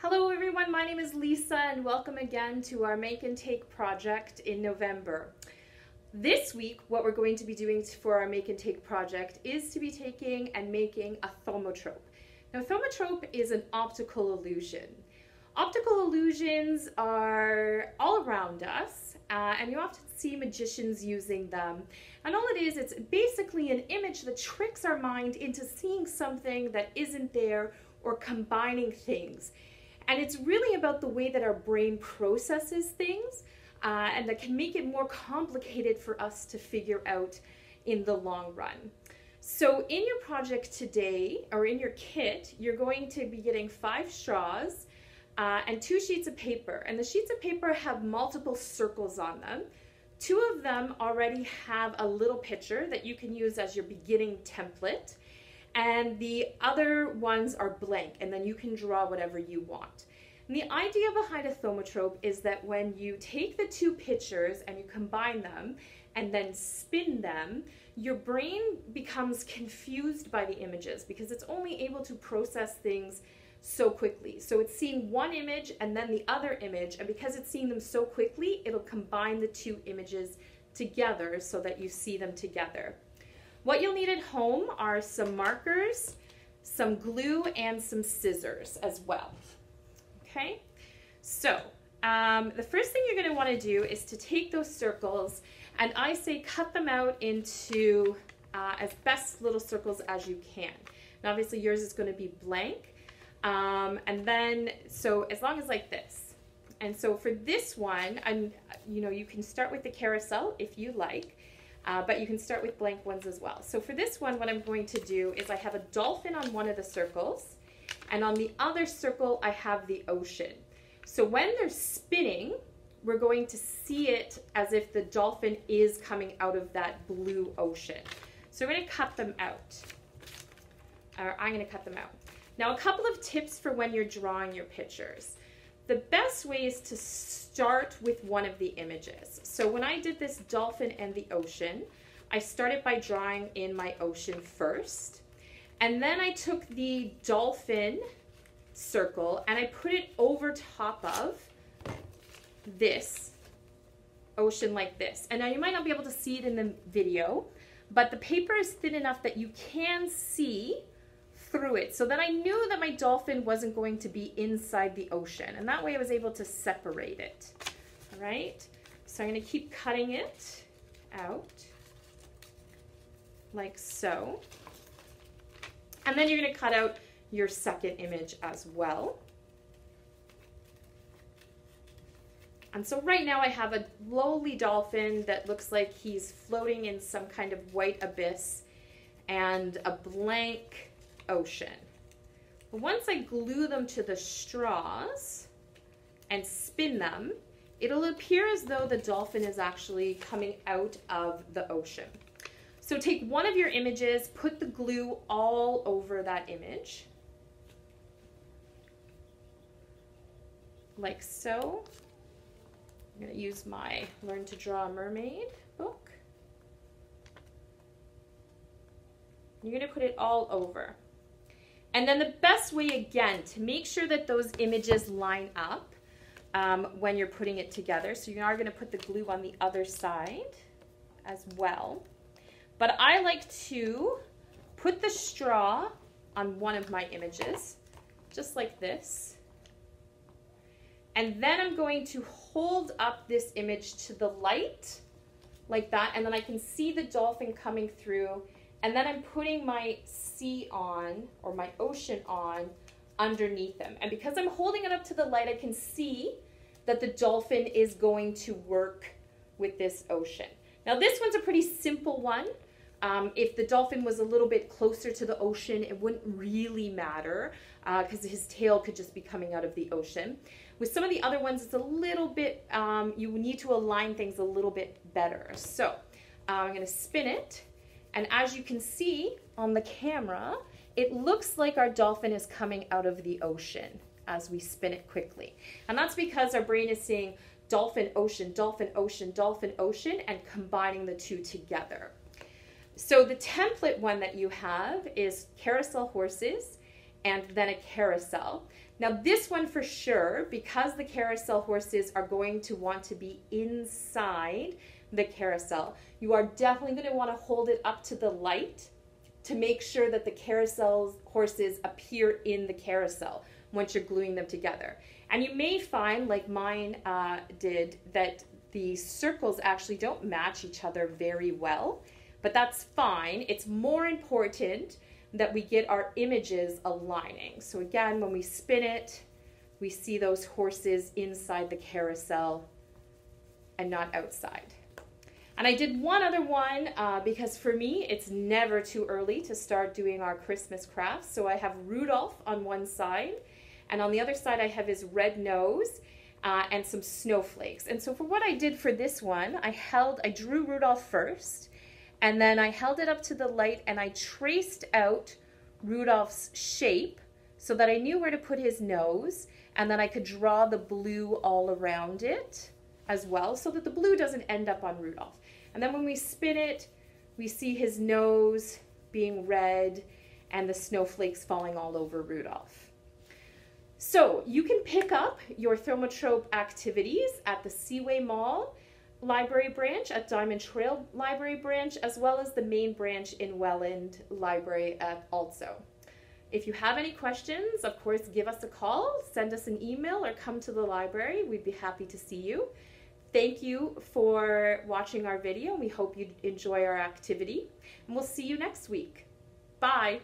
Hello everyone, my name is Lisa and welcome again to our Make and Take project in November. This week, what we're going to be doing for our Make and Take project is to be taking and making a thaumatrope. Now, thaumatrope is an optical illusion. Optical illusions are all around us, and you often see magicians using them. And all it is, it's basically an image that tricks our mind into seeing something that isn't there or combining things. And it's really about the way that our brain processes things, and that can make it more complicated for us to figure out in the long run. So in your project today, or in your kit, you're going to be getting 5 straws and 2 sheets of paper. And the sheets of paper have multiple circles on them. 2 of them already have a little picture that you can use as your beginning template. And the other ones are blank, and then you can draw whatever you want. And the idea behind a thaumatrope is that when you take the 2 pictures and you combine them and then spin them, your brain becomes confused by the images because it's only able to process things so quickly. So it's seeing one image and then the other image, and because it's seeing them so quickly, it'll combine the 2 images together so that you see them together. What you'll need at home are some markers, some glue, and some scissors as well. Okay, so the first thing you're going to want to do is to take those circles, and I say cut them out into as best little circles as you can. Now obviously yours is going to be blank, and then so as long as like this. And so for this one, you can start with the carousel if you like. But you can start with blank ones as well. So for this one, what I'm going to do is I have a dolphin on one of the circles, and on the other circle, I have the ocean. So when they're spinning, we're going to see it as if the dolphin is coming out of that blue ocean. So we're going to cut them out. Or I'm going to cut them out. Now, a couple of tips for when you're drawing your pictures. The best way is to start with one of the images. So when I did this dolphin and the ocean, I started by drawing in my ocean first. And then I took the dolphin circle and I put it over top of this ocean like this. And now you might not be able to see it in the video, but the paper is thin enough that you can see through it. So then I knew that my dolphin wasn't going to be inside the ocean, and that way I was able to separate it. All right, so I'm going to keep cutting it out like so, and then you're going to cut out your second image as well. And so right now I have a lowly dolphin that looks like he's floating in some kind of white abyss, and a blank ocean. But once I glue them to the straws and spin them, it'll appear as though the dolphin is actually coming out of the ocean. So take one of your images, put the glue all over that image, like so. I'm going to use my Learn to Draw a Mermaid book. You're going to put it all over. And then the best way, again, to make sure that those images line up when you're putting it together, so you are going to put the glue on the other side as well. But I like to put the straw on one of my images, just like this. And then I'm going to hold up this image to the light, like that, and then I can see the dolphin coming through. And then I'm putting my sea on, or my ocean on, underneath them. And because I'm holding it up to the light, I can see that the dolphin is going to work with this ocean. Now this one's a pretty simple one. If the dolphin was a little bit closer to the ocean, it wouldn't really matter because his tail could just be coming out of the ocean. With some of the other ones, it's a little bit, you need to align things a little bit better. So I'm going to spin it. And as you can see on the camera, it looks like our dolphin is coming out of the ocean as we spin it quickly. And that's because our brain is seeing dolphin, ocean, dolphin, ocean, dolphin, ocean, and combining the 2 together. So the template one that you have is carousel horses and then a carousel. Now this one for sure, because the carousel horses are going to want to be inside the carousel, you are definitely going to want to hold it up to the light to make sure that the carousel horses appear in the carousel once you're gluing them together. And you may find, like mine did, that the circles actually don't match each other very well, but that's fine. It's more important that we get our images aligning. So again, when we spin it, we see those horses inside the carousel and not outside. And I did one other one because for me, it's never too early to start doing our Christmas crafts. So I have Rudolph on one side, and on the other side, I have his red nose and some snowflakes. And so for what I did for this one, I drew Rudolph first, and then I held it up to the light and I traced out Rudolph's shape so that I knew where to put his nose, and then I could draw the blue all around it as well so that the blue doesn't end up on Rudolph. And then when we spin it, we see his nose being red and the snowflakes falling all over Rudolph. So you can pick up your Thaumatrope activities at the Seaway Mall Library branch, at Diamond Trail Library branch, as well as the main branch in Welland Library also. If you have any questions, of course, give us a call, send us an email, or come to the library. We'd be happy to see you. Thank you for watching our video. We hope you enjoy our activity, and we'll see you next week. Bye.